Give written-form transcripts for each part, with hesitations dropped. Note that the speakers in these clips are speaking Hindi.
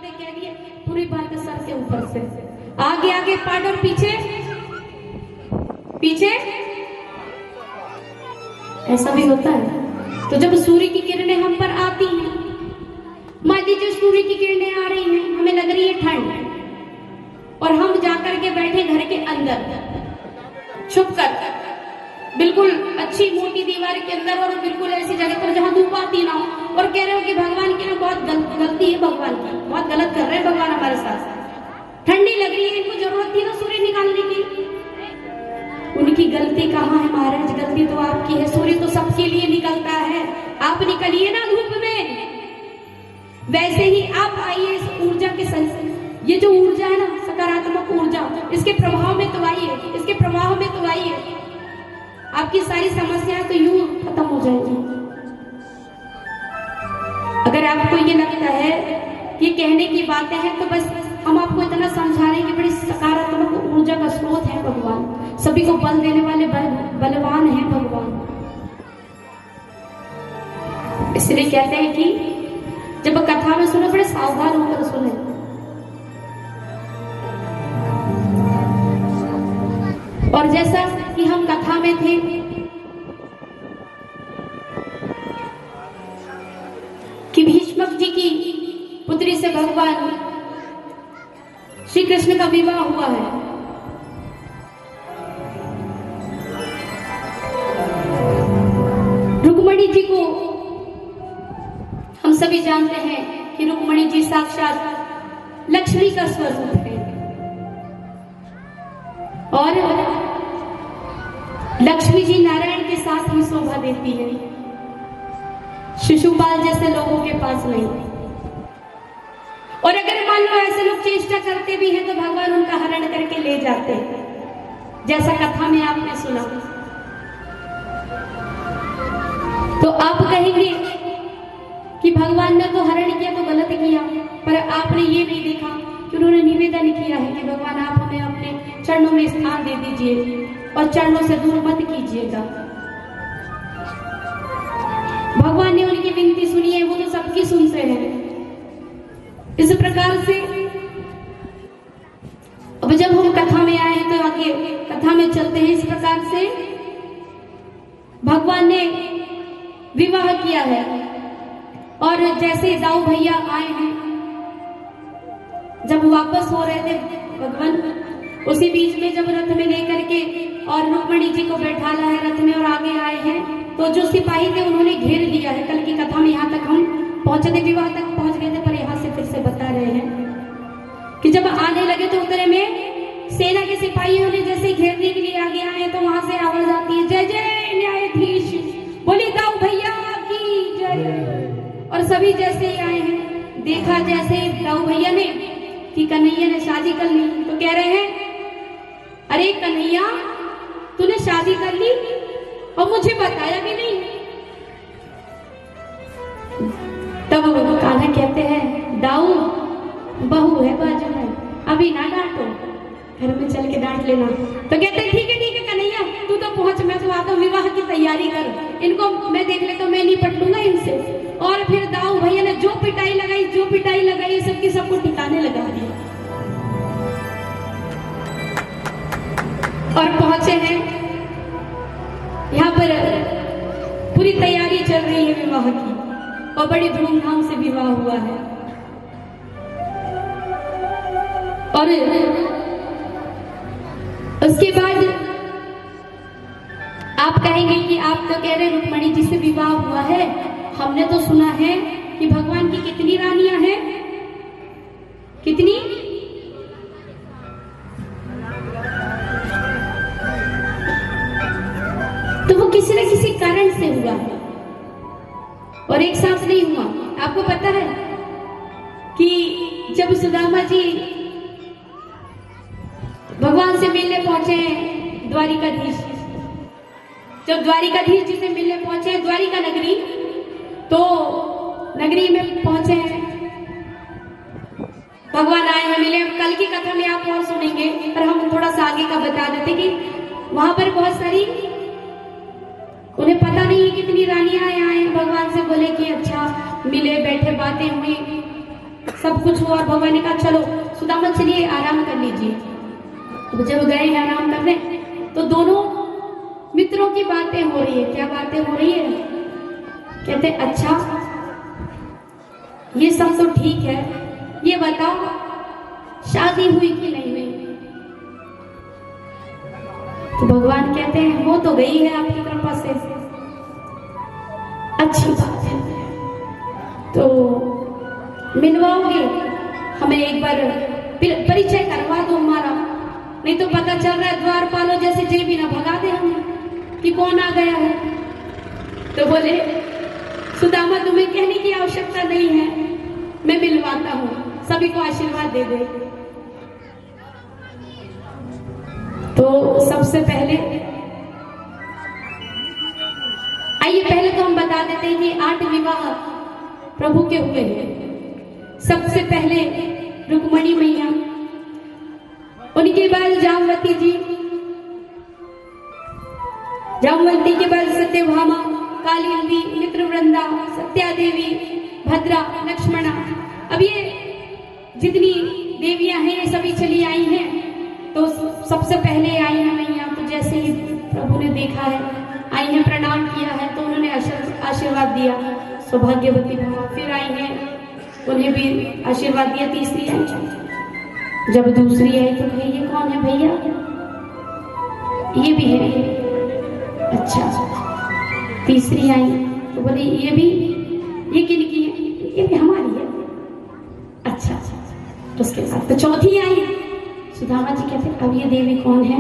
बातें कहनी है, पूरी बातें सर से ऊपर से, आगे आगे पाठ और पीछे पीछे, ऐसा भी होता है। तो जब सूर्य की किरणें हम पर आती हैं, मान लीजिए सूर्य की किरणें आ रही हैं, हमें लग रही है ठंड, और हम जाकर के बैठे घर के अंदर छुप कर, बिल्कुल अच्छी मोटी दीवार के अंदर, और बिल्कुल ऐसी जगह पर जहां धूप आती ना हो, और कह रहे हो कि भगवान की ना बहुत गलती है, भगवान की बहुत गलत कर रहे हैं भगवान हमारे साथ, ठंडी लग रही है, इनको जरूरत थी ना सूर्य निकालने की। उनकी गलती कहाँ है महाराज? गलती तो आपकी है। सूर्य तो सबके लिए निकलता है, आप निकलिए ना धूप में। वैसे ही आप आइए इस ऊर्जा के संग, ये जो ऊर्जा है ना, सकारात्मक ऊर्जा, इसके प्रभाव में तो आइए, इसके प्रभाव में तो आइए, आपकी सारी समस्याएं तो यूं खत्म हो जाएगी। अगर आपको ये लगता है कि कहने की बातें हैं, तो बस हम आपको इतना समझा रहे हैं कि बड़ी सकारात्मक ऊर्जा का स्रोत है भगवान, सभी को बल देने वाले बलवान हैं भगवान। इसलिए कहते हैं कि जब कथा में सुने, बड़े सावधान होकर सुने। और जैसा कि हम कथा में थे, कि भीष्मक जी की पुत्री से भगवान श्री कृष्ण का विवाह हुआ है। रुक्मणी जी को हम सभी जानते हैं कि रुक्मणी जी साक्षात लक्ष्मी का स्वरूप है, और लक्ष्मी जी नारायण के साथ ही शोभा देती है, शिशुपाल जैसे लोगों के पास नहीं। और अगर मान लो ऐसे लोग चेष्टा करते भी हैं, तो भगवान उनका हरण करके ले जाते हैं, जैसा कथा में आपने सुना। तो आप कहेंगे कि भगवान ने तो हरण किया तो गलत किया, पर आपने ये नहीं देखा कि उन्होंने निवेदन किया है कि भगवान आप हमें अपने चरणों में स्थान दे दीजिए और चरणों से दूर मत कीजिएगा। भगवान ने उनकी विनती सुनी है, वो तो सबकी सुनते हैं। इस प्रकार से अब जब हम कथा में आए हैं, तो आगे कथा में चलते हैं। इस प्रकार से भगवान ने विवाह किया है, और जैसे दाऊ भैया आए हैं, जब वापस हो रहे थे भगवान, उसी बीच में जब रथ में लेकर के और रुक्मणी जी को बैठाला है रथ में और आगे आए हैं, तो जो सिपाही थे उन्होंने घेर लिया है। कल की कथा में यहाँ तक हम पहुंचे थे, विवाह तक पहुंच गए थे, पर यहाँ से फिर से बता रहे हैं कि जब आने लगे तो उतरे में सेना के सिपाहियों ने जैसे घेरने के लिए आगे आए, तो वहां से आवाज आती है, जय जय न्यायाधीश, बोली दाऊ भैया की जय। और सभी जैसे ही आए हैं, देखा जैसे दाऊ भैया ने कि कन्हैया ने शादी कर ली, तो कह रहे हैं, अरे कन्हैया तूने शादी कर ली और मुझे बताया भी नहीं। तब कान्हा कहते हैं, दाऊ बहू है बाजू में, अभी ना डांटो, घर में चल के डांट लेना। तो कहते हैं, ठीक है कन्हैया, तू तो पहुंच, मैं तो आता हूँ, विवाह की तैयारी कर, इनको मैं देख लेता हूँ, मैं निपट लूंगा इनसे। और फिर दाऊ भैया ने जो पिटाई लगाई सबकी सबको ठिकाने लगा दिया, और पहुंचे हैं यहाँ पर। पूरी तैयारी चल रही है विवाह की, और बड़ी धूमधाम से विवाह हुआ है। और उसके बाद आप कहेंगे कि आप तो कह रहे रुक्मणी जी से विवाह हुआ है, हमने तो सुना है कि भगवान की कितनी रानियां हैं, कितनी? तो वो किसी न किसी कारण से हुआ है, और एक साथ नहीं हुआ। आपको पता है कि जब सुदामा जी भगवान से मिलने पहुंचे द्वारिकाधीश, जब द्वारिकाधीश जी से मिलने पहुंचे द्वारिका नगरी, तो नगरी में पहुंचे हैं, भगवान आए हैं मिले। कल की कथा में आप और सुनेंगे, पर हम थोड़ा सा आगे का बता देते कि वहां पर बहुत सारी, उन्हें पता नहीं है कितनी रानियां आए हैं। भगवान से बोले कि अच्छा मिले, बैठे, बातें हुई, सब कुछ हुआ और भगवान ने कहा चलो सुदामा चलिए आराम कर लीजिए। तो जब गए हैं आराम करने तो दोनों मित्रों की बातें हो रही है। क्या बातें हो रही है? कहते अच्छा ये सब तो ठीक है, ये बताओ शादी हुई कि नहीं हुई? तो भगवान कहते हैं हो तो गई है आपकी कृपा से, अच्छी बात है। तो मिलवाओगे? हमें एक बार परिचय करवा दो हमारा, नहीं तो पता चल रहा है द्वारपालों जैसे जे भी ना भगा दे हमें कि कौन आ गया है। तो बोले सुदामा तुम्हें कहने की आवश्यकता नहीं है, मैं मिलवाता हूं, सभी को आशीर्वाद दे दे। तो सबसे पहले आइए पहले तो हम बता देते हैं कि 8 विवाह प्रभु के हुए हैं। सबसे पहले रुक्मणी मैया, उनके बाद जामवती जी, जामवती के बाद सत्यभामा, कालिंदी, मित्रवृंदा, सत्या देवी, भद्रा, लक्ष्मणा। अब ये जितनी देवियां हैं ये सभी चली आई हैं। तो सबसे पहले आई है मैया, तो जैसे ही प्रभु ने देखा है आई है, प्रणाम किया है, तो उन्होंने आशीर्वाद दिया सौभाग्यवती भव। फिर आई है, उन्हें भी आशीर्वाद दिया। तीसरी आई, जब दूसरी आई तो कहे ये कौन है भैया? ये भी है। अच्छा, तीसरी आई तो बोले ये भी, ये किनकी है? ये भी हमारी है। अच्छा, उसके बाद तो चौथी आई। सुदामा जी कहते अब ये देवी कौन है?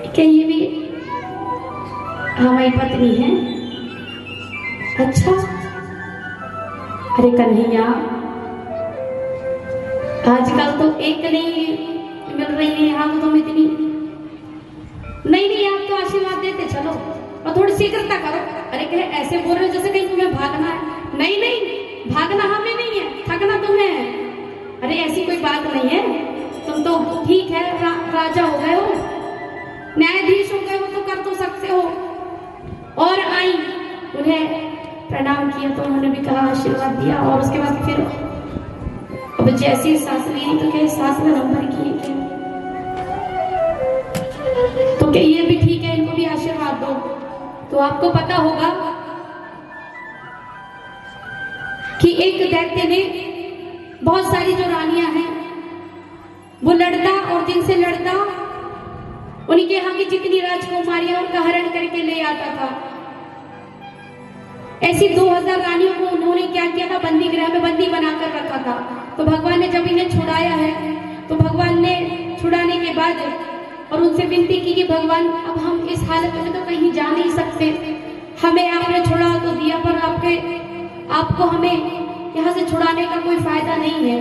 क्या ये भी हमारी पत्नी है? अच्छा, अरे कन्हैया आजकल तो एक नहीं मिल रही है यहाँ, तो तुम इतनी नहीं आप तो आशीर्वाद देते चलो और थोड़ी शीघ्रता करो। अरे कहे ऐसे बोल रहे हो जैसे कहीं तुम्हें भागना है। नहीं भागना हमें नहीं है, थकना तुम्हें है। अरे ऐसी कोई बात नहीं है, तुम तो ठीक है राजा हो गए हो, न्यायाधीश हो गए हो, तो कर तो सकते हो। और आई, उन्हें प्रणाम किया तो उन्होंने भी कहा आशीर्वाद दिया। और उसके बाद फिर अब जैसी सास मेरी तो क्या सास में नंबर की है क्या? तो क्या ये भी ठीक है, इनको भी आशीर्वाद दो। तो आपको पता होगा कि एक दैत्य ने बहुत सारी जो रानियां हैं वो लड़ता, और जिनसे लड़ता उनके यहाँ की जितनी राजकुमारियां उनका हरण करके ले आता था। ऐसी 2000 रानियों को उन्होंने क्या किया था? बंदी गृह में बंदी बनाकर रखा था। तो भगवान ने जब इन्हें छुड़ाया है, तो भगवान ने छुड़ाने के बाद और उनसे विनती की कि भगवान अब हम इस हालत में तो कहीं जा नहीं सकते, हमें आपने छुड़ा तो दिया, पर आपको हमें यहाँ से छुड़ाने का कोई फायदा नहीं है,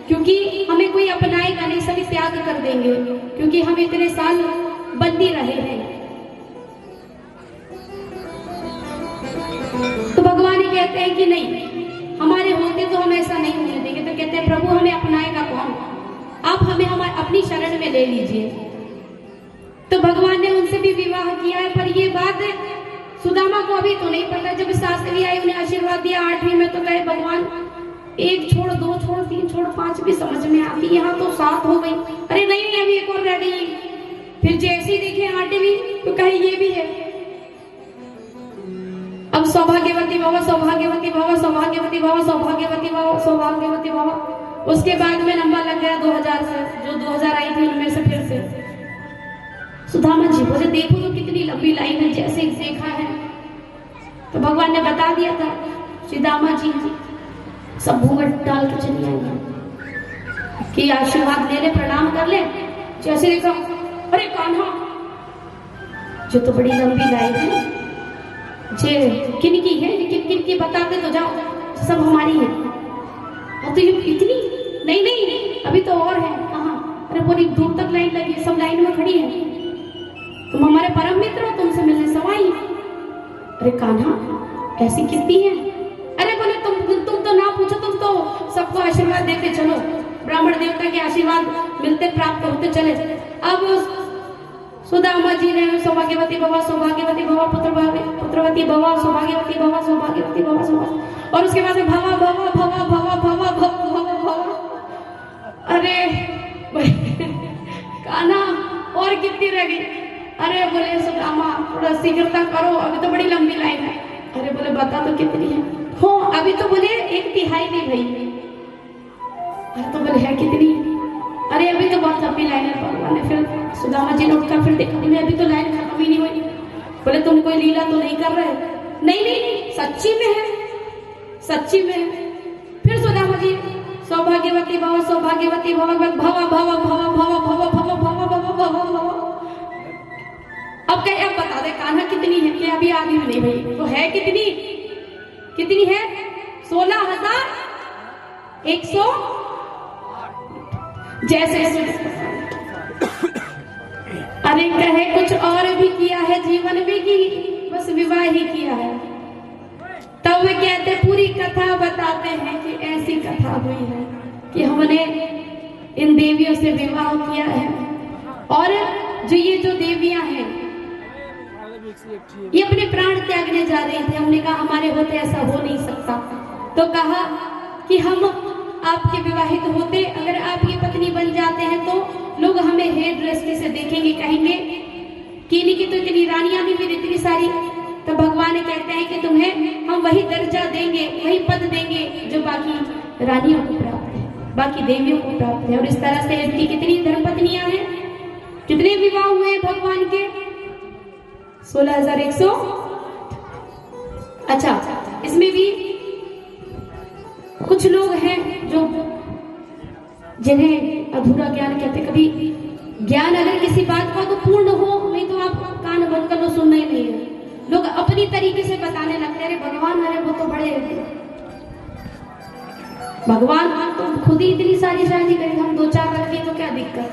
क्योंकि हमें कोई अपनाएगा नहीं, सभी त्याग कर देंगे, क्योंकि हम इतने साल बंदी रहे हैं। तो भगवान ही कहते हैं कि नहीं, हमारे होते तो हम ऐसा नहीं होने देंगे। तो कहते हैं प्रभु हमें अपनाएगा कौन? आप हमें हमारे अपनी शरण में ले लीजिए। तो भगवान ने उनसे भी विवाह किया है, पर ये बात सुदामा को अभी तो नहीं पता। जब सासवी आई उन्हें आशीर्वाद दिया 8वीं में, तो कहे भगवान 1 छोड़ 2 छोड़ 3 छोड़ 5 भी समझ में आती, यहाँ तो 7 हो गई। अरे नहीं अभी एक और रह गई। फिर जैसे ही देखे 8वीं तो कहे ये भी है। अब सौभाग्यवती भव, सौभाग्यवती भव, सौभाग्यवती भव, सौभाग्यवती भव, सौभाग्यवती भव। उसके बाद में नंबर लग गया 2000 से, जो 2000 आई थी उनमें से फिर से सुदामा जी बोले देखो तो कितनी लंबी लाइन है, जैसे देखा है। तो भगवान ने बता दिया था सुदामा जी सब घूंघट डाल के चली आई कि आशीर्वाद ले ले, प्रणाम कर ले। जैसे देखा अरे कान्हा, जो तो बड़ी लंबी लाइन है, जे किन की है, लेकिन किन की बताते तो जाओ, सब हमारी है। हाँ तो ये इतनी नहीं अभी तो और है। कहाँ? अरे पूरी दूर तक लाइन लगी, सब लाइन में खड़ी है। तुम हमारे परम मित्र हो, तुमसे मिलने सवाई। अरे कान्हा ऐसी कितनी है? अरे बोले तुम तो ना पूछो, तुम तो सबको आशीर्वाद देते चलो, ब्राह्मण देवता के आशीर्वाद मिलते प्राप्त होते चले। अब सुदामा जी ने सौभाग्यवती भवा पुत्रवती भवा सौभाग्यवती भवा और उसके बाद भवा भवा भवा भवा भवा भवा भवा। अरे कान्हा और कितनी रह गई? अरे बोले सुदामा थोड़ा शीघ्रता करो, अभी तो बड़ी लंबी लाइन है। अरे बोले बता तो कितनी है? हो अभी तो बोले 1/3 नहीं भई। अरे तो बोले है कितनी? अरे अभी तो बहुत लंबी लाइन है। भगवान ने फिर सुदामा जी ने उठकर फिर देखा, बोले अभी तो लाइन खत्म ही नहीं हुई। बोले तुम कोई लीला तो नहीं कर रहे? नहीं नहीं सच्ची में है, सच्ची में है। फिर सुदामा जी सौभाग्यवती भवा भवा भवा भवा भवा भवा भवा भवा। अब कहे अब बता दे कान्हा कितनी है? कि अभी आधी नहीं भाई। तो है कितनी? कितनी है? 16,100 जैसे। अरे कहे कुछ और भी किया है जीवन में कि बस विवाह ही किया है? तब वे कहते पूरी कथा बताते हैं कि ऐसी कथा हुई है कि हमने इन देवियों से विवाह किया है। और ये जो देवियां हैं ये अपने प्राण त्यागने जा रही थी। हमने कहा हमारे होते ऐसा हो नहीं सकता। तो कहा कि हम आपके विवाहित होते अगर आपकी पत्नी बन जाते हैं तो लोग हमें हेयर दृष्टि से देखेंगे, कहेंगे कि इनकी तो इतनी रानियां भी फिर इतनी सारी। तो भगवान कहते हैं कि तुम्हें हम वही दर्जा देंगे, वही पद देंगे जो बाकी रानियों को प्राप्त है, बाकी देवियों को प्राप्त है। और इस तरह से इनकी कितनी धर्मपत्नियां हैं, कितने विवाह हुए हैं भगवान के? 16,100। अच्छा इसमें भी कुछ लोग हैं जो जिन्हें अधूरा ज्ञान कहते। कभी ज्ञान अगर किसी बात का तो पूर्ण हो, नहीं तो आप कान बंद कर लो, सुनना ही नहीं है। लोग अपनी तरीके से बताने लगते हैं। अरे भगवान, अरे वो तो बड़े भगवान तो खुद ही इतनी सारी शादी करें, हम 2-4 रखें तो क्या दिक्कत?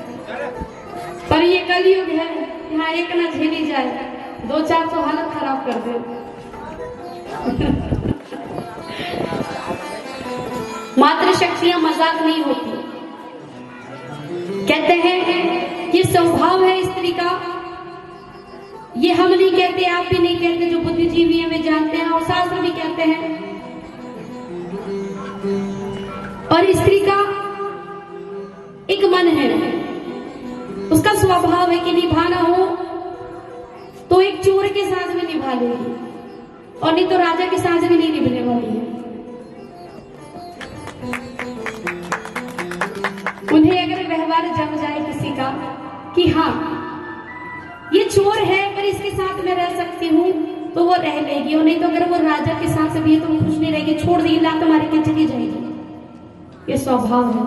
पर ये कलयुग है, यहाँ एक ना झेली जाए, 2-4 तो हालत खराब कर दे। मात्र शक्तियां मजाक नहीं होती। कहते हैं ये स्वभाव है स्त्री का। ये हम नहीं कहते, आप भी नहीं कहते, जो बुद्धिजीवी हैं वे जानते हैं और शास्त्र भी कहते हैं। और स्त्री का एक मन है, उसका स्वभाव है कि निभाना हो तो एक चोर के साथ में निभा लेगी और नहीं तो राजा के साथ में नहीं निभने वाली है। उन्हें अगर व्यवहार जम जाए किसी का कि हाँ ये चोर है पर इसके साथ में रह सकती हूँ, तो वो रह लेगी। और नहीं तो अगर वो राजा के साथ भी है तो वो कुछ नहीं रहेगी, छोड़ देगी, लात मार के चली जाएगी। ये स्वभाव है।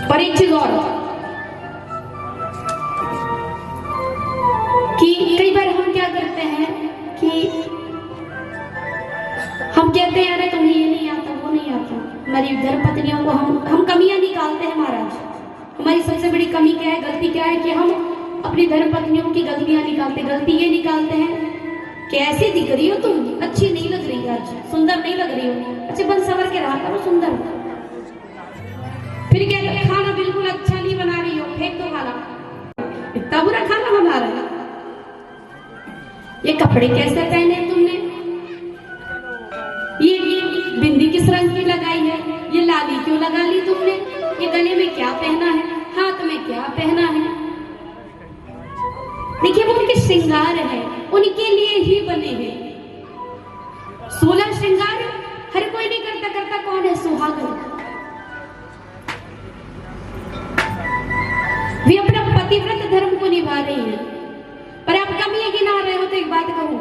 पर एक चीज और कि कई बार हम क्या करते हैं कि हम कहते हैं अरे तुम्हें ये नहीं आता, वो नहीं आता। हमारी धर्मपत्नियों को हम कमियां निकालते हैं महाराज। हमारी सबसे बड़ी कमी क्या है, गलती क्या है कि हम अपनी धर्मपत्नियों की गलतियां निकालते। गलती ये निकालते हैं कि ऐसी दिख रही हो तुम, अच्छी नहीं लग रही, आज सुंदर नहीं लग रही हो, अच्छे बन सवर के रहा करो सुंदर। फिर कहते हैं खाना बिल्कुल अच्छा नहीं बना रही हो, फेंक दो खाना, इतना बुरा खाना बना रहा है। ये कपड़े कैसे पहने तुमने, ये बिंदी किस रंग की लगाई है, ये लाली क्यों लगा ली तुमने, ये गले में क्या पहना है, हाथ में क्या पहना है। देखिए वो उनके श्रृंगार है, उनके लिए ही बने हैं। 16 श्रृंगार हर कोई नहीं करता, करता कौन है? सुहागन। वे अपना पतिव्रत धर्म को निभा रही है। पर आप कमियां गिना रहे हो तो एक बात कहूं,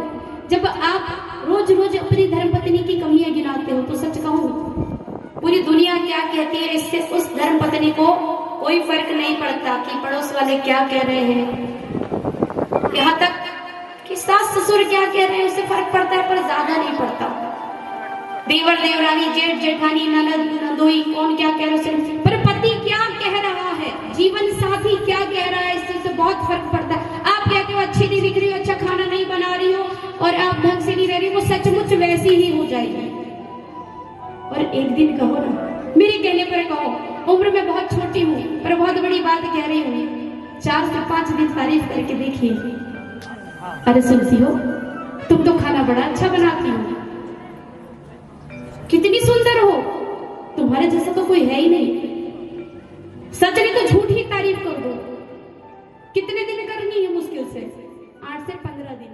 जब आप रोज रोज अपनी धर्मपत्नी की कमियां गिनाते हो तो सच कहूं पूरी दुनिया क्या कहती है, इससे उस धर्मपत्नी को कोई फर्क नहीं पड़ता कि पड़ोस वाले क्या कह रहे हैं, यहाँ तक कि सास ससुर क्या कह रहे हैं उससे फर्क पड़ता है, पर ज्यादा नहीं पड़ता। देवर देवरानी, जेठ जेठानी, ननद नंदोई, कौन क्या कह रहे हैं, पर पति क्या कह रहा है, जीवन साथी क्या कह रहा है, इससे बहुत फर्क पड़ता है। आप कहते हो अच्छी नहीं दिख रही हो, अच्छा खाना नहीं बना रही हो और आप ढंग से नहीं रह रही हो, वो सचमुच वैसी ही हो जाएगी। और एक दिन कहो ना, मेरे कहने पर कहो, उम्र में बहुत छोटी हूँ पर बहुत बड़ी बात कह रही हूँ, 4 से 5 दिन तारीफ करके देखिए, अरे सुनती हो, तुम तो खाना बड़ा अच्छा बनाती हो, कितनी सुंदर हो, तुम्हारे जैसा तो कोई है ही नहीं। सच नहीं तो झूठ ही तारीफ कर दो। कितने दिन करनी है? मुश्किल से 8 से 15 दिन।